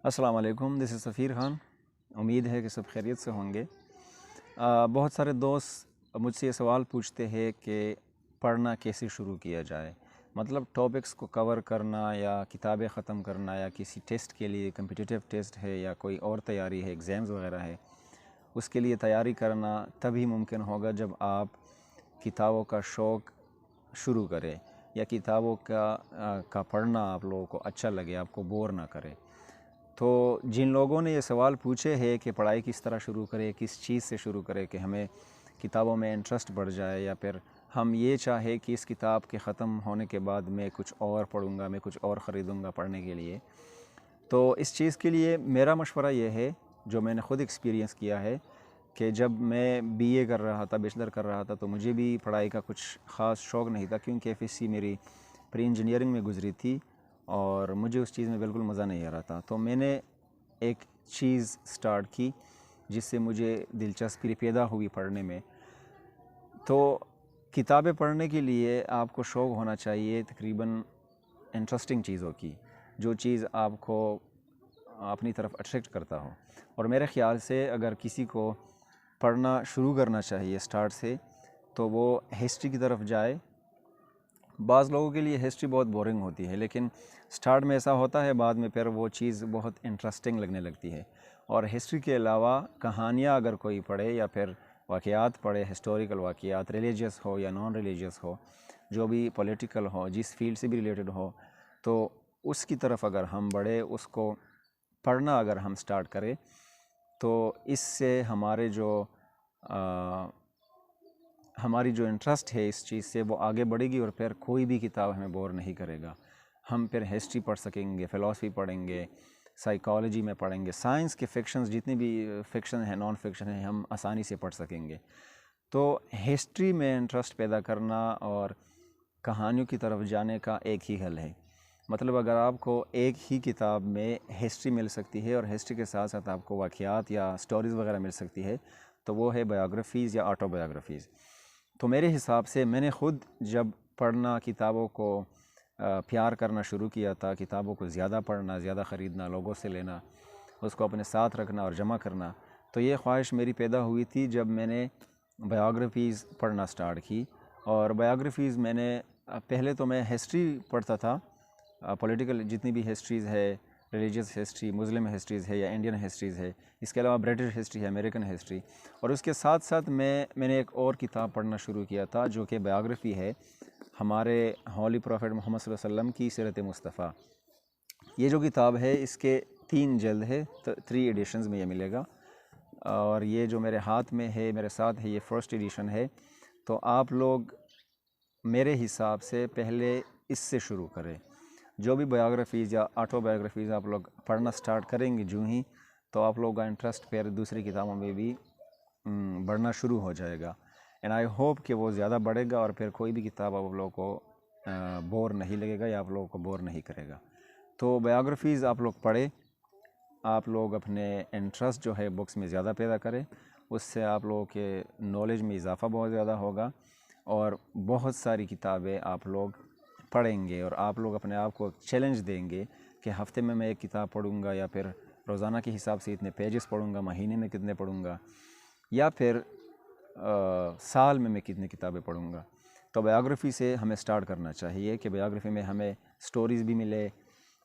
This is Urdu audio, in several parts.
السلام علیکم، دس از سفیر خان۔ امید ہے کہ سب خیریت سے ہوں گے۔ بہت سارے دوست مجھ سے یہ سوال پوچھتے ہیں کہ پڑھنا کیسے شروع کیا جائے، مطلب ٹاپکس کو کور کرنا یا کتابیں ختم کرنا یا کسی ٹیسٹ کے لیے کمپٹیٹیو ٹیسٹ ہے یا کوئی اور تیاری ہے، ایگزامز وغیرہ ہے، اس کے لیے تیاری کرنا تبھی ممکن ہوگا جب آپ کتابوں کا شوق شروع کریں یا کتابوں کا پڑھنا آپ لوگوں کو اچھا لگے، آپ کو بور نہ کرے۔ تو جن لوگوں نے یہ سوال پوچھے ہے کہ پڑھائی کس طرح شروع کرے، کس چیز سے شروع کرے کہ ہمیں کتابوں میں انٹرسٹ بڑھ جائے، یا پھر ہم یہ چاہے کہ اس کتاب کے ختم ہونے کے بعد میں کچھ اور پڑھوں گا، میں کچھ اور خریدوں گا پڑھنے کے لیے، تو اس چیز کے لیے میرا مشورہ یہ ہے جو میں نے خود ایکسپیرینس کیا ہے کہ جب میں بی اے کر رہا تھا، بیچلر کر رہا تھا، تو مجھے بھی پڑھائی کا کچھ خاص شوق نہیں تھا کیونکہ ایف ایس سی میری پری انجینئرنگ میں گزری تھی اور مجھے اس چیز میں بالکل مزہ نہیں آ رہا تھا۔ تو میں نے ایک چیز سٹارٹ کی جس سے مجھے دلچسپی پیدا ہوئی پڑھنے میں۔ تو کتابیں پڑھنے کے لیے آپ کو شوق ہونا چاہیے تقریباً انٹرسٹنگ چیزوں کی، جو چیز آپ کو اپنی طرف اٹریکٹ کرتا ہو۔ اور میرے خیال سے اگر کسی کو پڑھنا شروع کرنا چاہیے سٹارٹ سے تو وہ ہسٹری کی طرف جائے۔ بعض لوگوں کے لیے ہسٹری بہت بورنگ ہوتی ہے، لیکن سٹارٹ میں ایسا ہوتا ہے، بعد میں پھر وہ چیز بہت انٹرسٹنگ لگنے لگتی ہے۔ اور ہسٹری کے علاوہ کہانیاں اگر کوئی پڑھے یا پھر واقعات پڑھے، ہسٹوریکل واقعات، ریلیجیس ہو یا نان ریلیجیس ہو، جو بھی پولیٹیکل ہو، جس فیلڈ سے بھی ریلیٹڈ ہو، تو اس کی طرف اگر ہم بڑھے، اس کو پڑھنا اگر ہم سٹارٹ کریں تو اس سے ہماری جو انٹرسٹ ہے اس چیز سے وہ آگے بڑھے گی، اور پھر کوئی بھی کتاب ہمیں بور نہیں کرے گا۔ ہم پھر ہسٹری پڑھ سکیں گے، فلسفی پڑھیں گے، سائیکالوجی میں پڑھیں گے، سائنس کے فکشنز جتنے بھی فکشن ہیں، نان فکشن ہیں، ہم آسانی سے پڑھ سکیں گے۔ تو ہسٹری میں انٹرسٹ پیدا کرنا اور کہانیوں کی طرف جانے کا ایک ہی حل ہے۔ مطلب اگر آپ کو ایک ہی کتاب میں ہسٹری مل سکتی ہے اور ہسٹری کے ساتھ ساتھ آپ کو واقعات یا سٹوریز وغیرہ مل سکتی ہے، تو وہ ہے بایوگرافیز یا آٹو بایوگرافیز۔ تو میرے حساب سے میں نے خود جب پڑھنا، کتابوں کو پیار کرنا شروع کیا تھا، کتابوں کو زیادہ پڑھنا، زیادہ خریدنا، لوگوں سے لینا، اس کو اپنے ساتھ رکھنا اور جمع کرنا، تو یہ خواہش میری پیدا ہوئی تھی جب میں نے بایوگرافیز پڑھنا سٹارٹ کی۔ اور بایوگرافیز میں نے پہلے تو میں ہسٹری پڑھتا تھا، پولیٹیکل جتنی بھی ہسٹریز ہے، ریلیجیس ہسٹری، مسلم ہسٹریز ہے یا انڈین ہسٹریز ہے، اس کے علاوہ برٹش ہسٹری ہے، امریکن ہسٹری، اور اس کے ساتھ ساتھ میں نے ایک اور کتاب پڑھنا شروع کیا تھا جو کہ بایوگرافی ہے ہمارے ہولی پروفیٹ محمد صلی اللہ علیہ وسلم کی سیرت مصطفیٰ۔ یہ جو کتاب ہے اس کے 3 جلد ہے، 3 ایڈیشنز میں یہ ملے گا، اور یہ جو میرے ہاتھ میں ہے، میرے ساتھ ہے، یہ فرسٹ ایڈیشن ہے۔ تو آپ لوگ میرے حساب سے پہلے اس سے شروع کریں۔ جو بھی بایوگرافیز یا آٹو بایوگرافیز آپ لوگ پڑھنا سٹارٹ کریں گے جو ہی، تو آپ لوگوں کا انٹرسٹ پھر دوسری کتابوں میں بھی بڑھنا شروع ہو جائے گا، اینڈ آئی ہوپ کہ وہ زیادہ بڑھے گا، اور پھر کوئی بھی کتاب آپ لوگوں کو بور نہیں لگے گا یا آپ لوگوں کو بور نہیں کرے گا۔ تو بایوگرافیز آپ لوگ پڑھیں، آپ لوگ اپنے انٹرسٹ جو ہے بکس میں زیادہ پیدا کریں، اس سے آپ لوگوں کے نالج میں اضافہ بہت زیادہ ہوگا، اور بہت ساری کتابیں آپ لوگ پڑھیں گے، اور آپ لوگ اپنے آپ کو چیلنج دیں گے کہ ہفتے میں ایک کتاب پڑھوں گا، یا پھر روزانہ کے حساب سے اتنے پیجز پڑھوں گا، مہینے میں کتنے پڑھوں گا، یا پھر سال میں کتنی کتابیں پڑھوں گا۔ تو بایوگرافی سے ہمیں سٹارٹ کرنا چاہیے کہ بایوگرافی میں ہمیں سٹوریز بھی ملے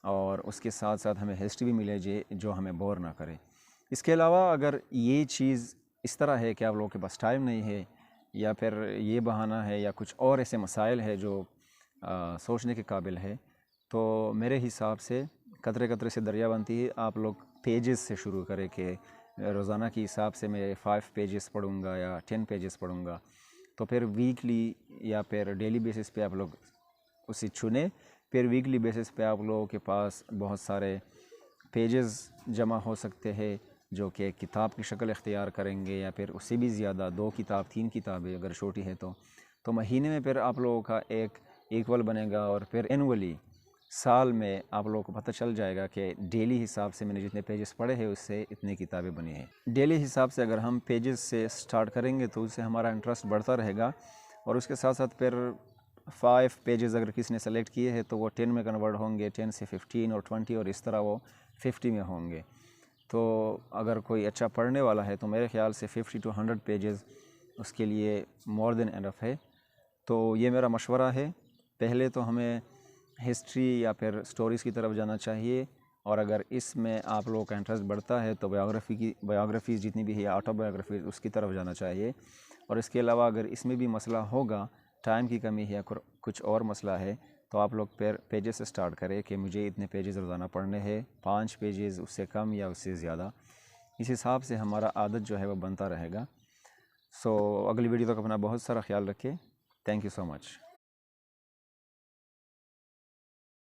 اور اس کے ساتھ ساتھ ہمیں ہسٹری بھی ملے جو ہمیں بور نہ کرے۔ اس کے علاوہ اگر یہ چیز اس طرح ہے کہ آپ لوگوں کے پاس ٹائم نہیں ہے، یا پھر یہ بہانہ ہے، یا کچھ اور ایسے مسائل ہے جو سوچنے کے قابل ہے، تو میرے حساب سے قطرے قطرے سے دریا بنتی ہے۔ آپ لوگ پیجز سے شروع کریں کہ روزانہ کے حساب سے میں 5 پیجز پڑھوں گا یا 10 پیجز پڑھوں گا، تو پھر ویکلی یا پھر ڈیلی بیسس پہ آپ لوگ اسے چنیں، پھر ویکلی بیسس پہ آپ لوگوں کے پاس بہت سارے پیجز جمع ہو سکتے ہیں جو کہ کتاب کی شکل اختیار کریں گے، یا پھر اس سے بھی زیادہ 2 کتاب 3 کتابیں اگر چھوٹی ہے تو مہینے میں پھر آپ لوگوں کا ایک ایکول بنے گا، اور پھر اینولی سال میں آپ لوگوں کو پتہ چل جائے گا کہ ڈیلی حساب سے میں نے جتنے پیجز پڑھے ہیں اس سے اتنی کتابیں بنی ہیں۔ ڈیلی حساب سے اگر ہم پیجز سے سٹارٹ کریں گے تو اس سے ہمارا انٹرسٹ بڑھتا رہے گا، اور اس کے ساتھ ساتھ پھر 5 پیجز اگر کسی نے سلیکٹ کیے ہیں تو وہ 10 میں کنورٹ ہوں گے، 10 سے 15 اور 20 اور اس طرح وہ 50 میں ہوں گے۔ تو اگر کوئی اچھا پڑھنے والا ہے تو میرے خیال سے 50 to 100 پیجز اس کے لیے مور دین انف ہے۔ تو یہ میرا مشورہ ہے، پہلے تو ہمیں ہسٹری یا پھر سٹوریز کی طرف جانا چاہیے، اور اگر اس میں آپ لوگوں کا انٹرسٹ بڑھتا ہے تو بایوگرافیز جتنی بھی ہے، آٹو بایوگرافیز، اس کی طرف جانا چاہیے۔ اور اس کے علاوہ اگر اس میں بھی مسئلہ ہوگا، ٹائم کی کمی ہے یا کچھ اور مسئلہ ہے، تو آپ لوگ پیجز سے سٹارٹ کریں کہ مجھے اتنے پیجز روزانہ پڑھنے ہیں، 5 پیجز، اس سے کم یا اس سے زیادہ۔ اس حساب سے ہمارا عادت جو ہے وہ بنتا رہے گا۔ سو اگلی ویڈیو تک اپنا بہت سارا خیال رکھیں۔ Thank you so much.